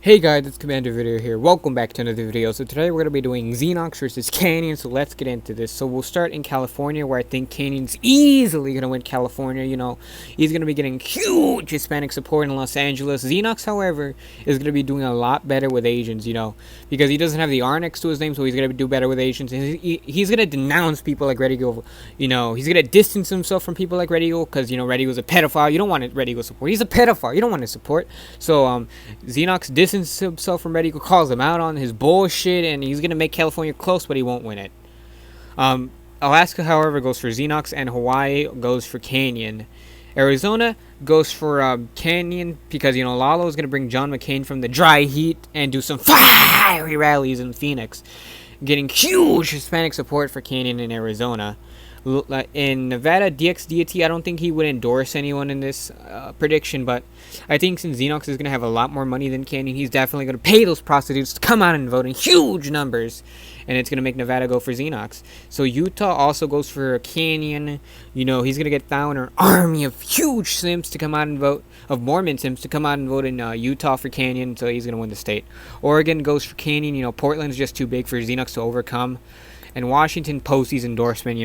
Hey guys, it's Commander Video here. Welcome back to another video. So today we're going to be doing Zenox versus Canyon, so let's get into this. So we'll start in California, where I think Canyon's easily going to win California. He's going to be getting huge Hispanic support in Los Angeles. Zenox, however, is going to be doing a lot better with Asians, because he doesn't have the R next to his name, so he's going to do better with Asians. And he's going to denounce people like Red Eagle. He's going to distance himself from people like Red Eagle, because, Red Eagle's a pedophile. You don't want Red Eagle support. He's a pedophile. You don't want his support. So, Zenox distances himself from Red Eagle, calls him out on his bullshit, and he's gonna make California close, but he won't win it. Alaska, however, goes for Zenox, and Hawaii goes for Canyon. Arizona goes for Canyon because Lalo is gonna bring John McCain from the dry heat and do some fiery rallies in Phoenix, getting huge Hispanic support for Canyon in Arizona. In Nevada, DX Deity, I don't think he would endorse anyone in this prediction, but I think since Zenox is going to have a lot more money than Canyon, he's definitely going to pay those prostitutes to come out and vote in huge numbers, and it's going to make Nevada go for Zenox. So Utah also goes for Canyon. He's going to get down an army of huge Sims to come out and vote, of Mormon Sims to come out and vote in Utah for Canyon, so he's going to win the state. Oregon goes for Canyon. Portland's just too big for Zenox to overcome. And Washington posts his endorsement,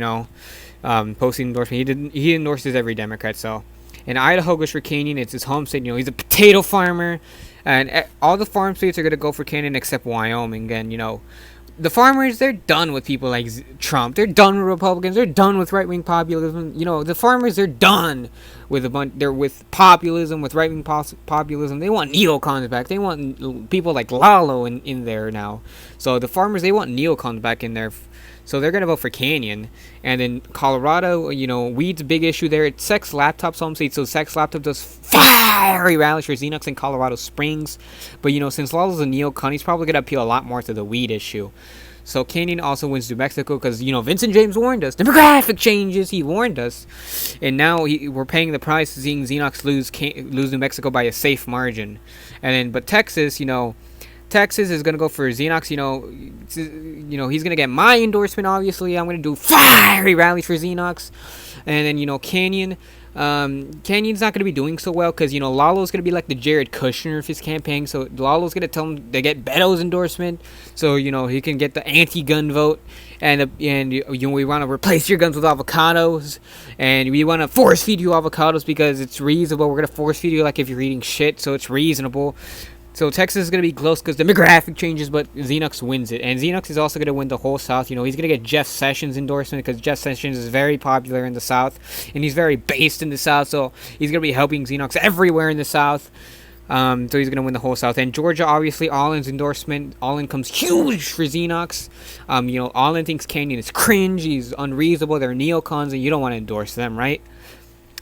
posting endorsement. He endorses every Democrat. So, and Idaho goes for Canyon. It's his home state. He's a potato farmer, and all the farm states are gonna go for Canyon except Wyoming. And the farmers, they're done with people like Trump. They're done with Republicans. They're done with right wing populism. The farmers, they're done with They're with populism, with right wing populism. They want neocons back. They want people like Lalo in there now. So the farmers, they want neocons back in there. So they're going to vote for Canyon. And in Colorado, weed's a big issue there. It's Sex Laptop's home state, so Sex Laptop does fiery rallies for Zenox in Colorado Springs. But, since Lalo's a neocon, he's probably going to appeal a lot more to the weed issue. So Canyon also wins New Mexico because, Vincent James warned us. Demographic changes, he warned us. And now we're paying the price, seeing Zenox lose New Mexico by a safe margin. But Texas, Texas is going to go for Zenox. He's going to get my endorsement, obviously. I'm going to do fiery rallies for Zenox. And then, Canyon. Canyon's not going to be doing so well because, Lalo's going to be like the Jared Kushner of his campaign. So Lalo's going to tell him to get Beto's endorsement. So, he can get the anti-gun vote. And we want to replace your guns with avocados. And we want to force feed you avocados because it's reasonable. We're going to force feed you like if you're eating shit. So it's reasonable. So Texas is going to be close because demographic changes, but Zenox wins it. And Zenox is also going to win the whole South. He's going to get Jeff Sessions' endorsement because Jeff Sessions is very popular in the South. And he's very based in the South, so he's going to be helping Zenox everywhere in the South. So he's going to win the whole South. And Georgia, obviously, Allen's endorsement. Allen comes huge for Zenox. Allen thinks Canyon is cringe. He's unreasonable. They're neocons, and you don't want to endorse them, right?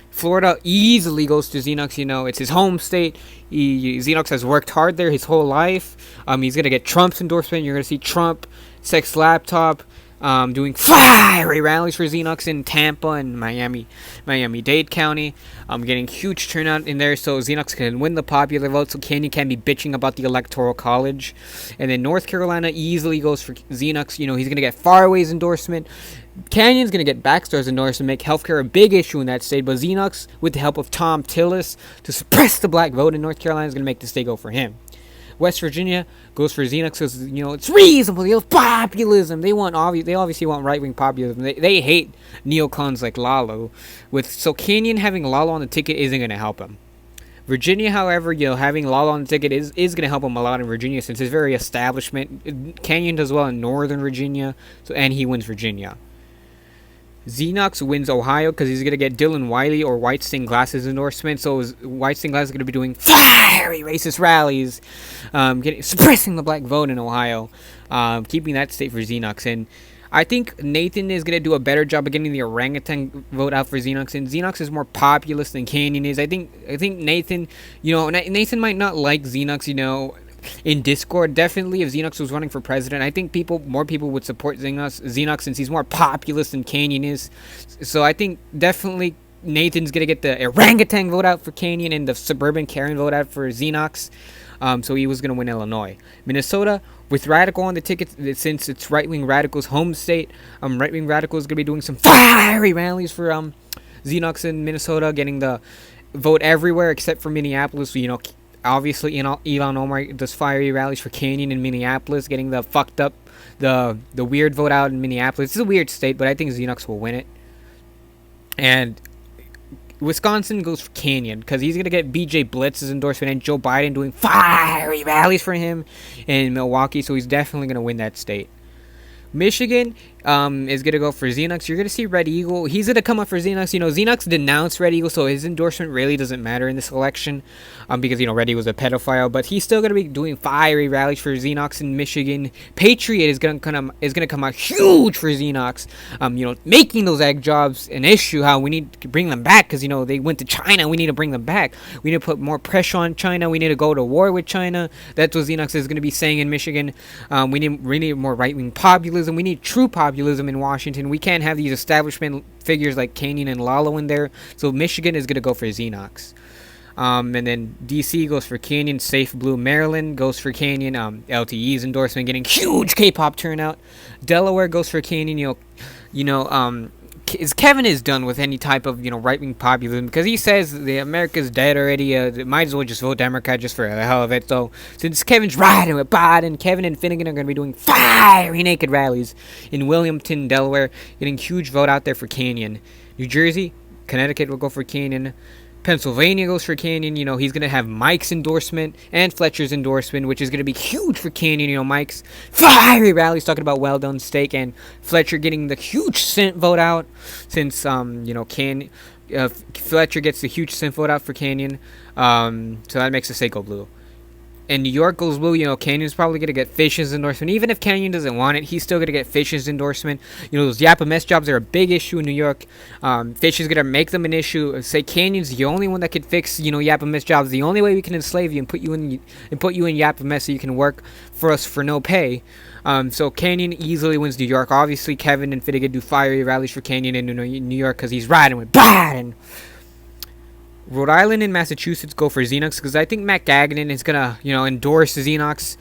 Florida easily goes to Zenox. It's his home state. Zenox has worked hard there his whole life. He's going to get Trump's endorsement. You're going to see Trump, Sex Laptop, doing fiery rallies for Zenox in Tampa and Miami-Dade County. Getting huge turnout in there, so Zenox can win the popular vote, so Canyon can be bitching about the Electoral College. And then North Carolina easily goes for Zenox. He's going to get Faraway's endorsement. Canyon's going to get Backstar's endorsement, make healthcare a big issue in that state, but Zenox, with the help of Tom Tillis to suppress the black vote in North Carolina, is going to make the state go for him. West Virginia goes for Zenox because, it's reasonable. Populism. They obviously want right-wing populism. They hate neocons like Lalo. So Canyon having Lalo on the ticket isn't going to help him. Virginia, however, having Lalo on the ticket is going to help him a lot in Virginia since it's very establishment. Canyon does well in Northern Virginia, and he wins Virginia. Zenox wins Ohio because he's going to get Dylan Wiley or White Stained Glasses endorsement. So White Stained Glasses is going to be doing fiery racist rallies, suppressing the black vote in Ohio, keeping that state for Zenox. And I think Nathan is going to do a better job of getting the orangutan vote out for Zenox. And Zenox is more populist than Canyon is. I think Nathan, Nathan might not like Zenox, in Discord. Definitely, if Zenox was running for president, I think more people would support Zenox since he's more populist than Canyon is. So I think definitely Nathan's gonna get the orangutan vote out for Canyon and the suburban Karen vote out for Zenox. So he was gonna win Illinois. Minnesota, with Radical on the ticket, since it's right-wing Radical's home state, right-wing Radical is gonna be doing some fiery rallies for Zenox in Minnesota, getting the vote everywhere except for Minneapolis. obviously Elon Omar does fiery rallies for Canyon in Minneapolis, getting the fucked up, the weird vote out in Minneapolis. It's a weird state, but I think Zenox will win it. And Wisconsin goes for Canyon because he's going to get BJ Blitz's endorsement and Joe Biden doing fiery rallies for him in Milwaukee, so he's definitely going to win that state. Michigan is going to go for Zenox. You're going to see Red Eagle. He's going to come up for Zenox. Zenox denounced Red Eagle, so his endorsement really doesn't matter in this election because, Red Eagle's a pedophile. But he's still going to be doing fiery rallies for Zenox in Michigan. Patriot is going to come out huge for Zenox, making those egg jobs an issue, how we need to bring them back because, they went to China. We need to bring them back. We need to put more pressure on China. We need to go to war with China. That's what Zenox is going to be saying in Michigan. We need more right-wing populism. We need true populism in Washington. We can't have these establishment figures like Canyon and Lalo in there. So Michigan is going to go for Zenox. And then DC goes for Canyon. Safe Blue Maryland goes for Canyon. LTE's endorsement getting huge K-pop turnout. Delaware goes for Canyon. Kevin is done with any type of right-wing populism because he says the America's dead already. Might as well just vote Democrat just for the hell of it. So since Kevin's riding with Biden, Kevin and Finnegan are going to be doing fiery naked rallies in Wilmington, Delaware, getting huge vote out there for Canyon. New Jersey, Connecticut will go for Canyon. Pennsylvania goes for Canyon. He's going to have Mike's endorsement and Fletcher's endorsement, which is going to be huge for Canyon. Mike's fiery rallies talking about well done steak, and Fletcher getting the huge Senate vote out since, Fletcher gets the huge Senate vote out for Canyon. So that makes the state go blue. And New York goes blue. Canyon's probably going to get Fish's endorsement. Even if Canyon doesn't want it, he's still going to get Fish's endorsement. Those Yappa mess jobs are a big issue in New York. Fish is going to make them an issue. Say Canyon's the only one that could fix, Yappa mess jobs. The only way we can enslave you and put you in Yappa mess so you can work for us for no pay. So Canyon easily wins New York. Obviously, Kevin and Finnegan do fiery rallies for Canyon in New York because he's riding with Biden. Rhode Island and Massachusetts go for Zenox because I think Matt Gagnon is going to, endorse Zenox,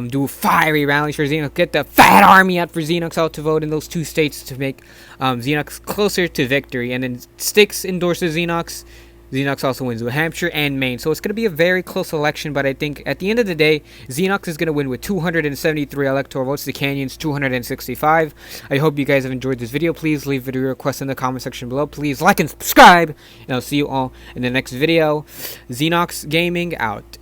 do fiery rallies for Zenox, get the fat army out for Zenox out to vote in those two states to make Zenox closer to victory. And then Sticks endorses Zenox. Zenox also wins New Hampshire and Maine. So it's going to be a very close election, but I think at the end of the day, Zenox is going to win with 273 electoral votes to Canyon's 265. I hope you guys have enjoyed this video. Please leave video requests in the comment section below. Please like and subscribe, and I'll see you all in the next video. Zenox Gaming out.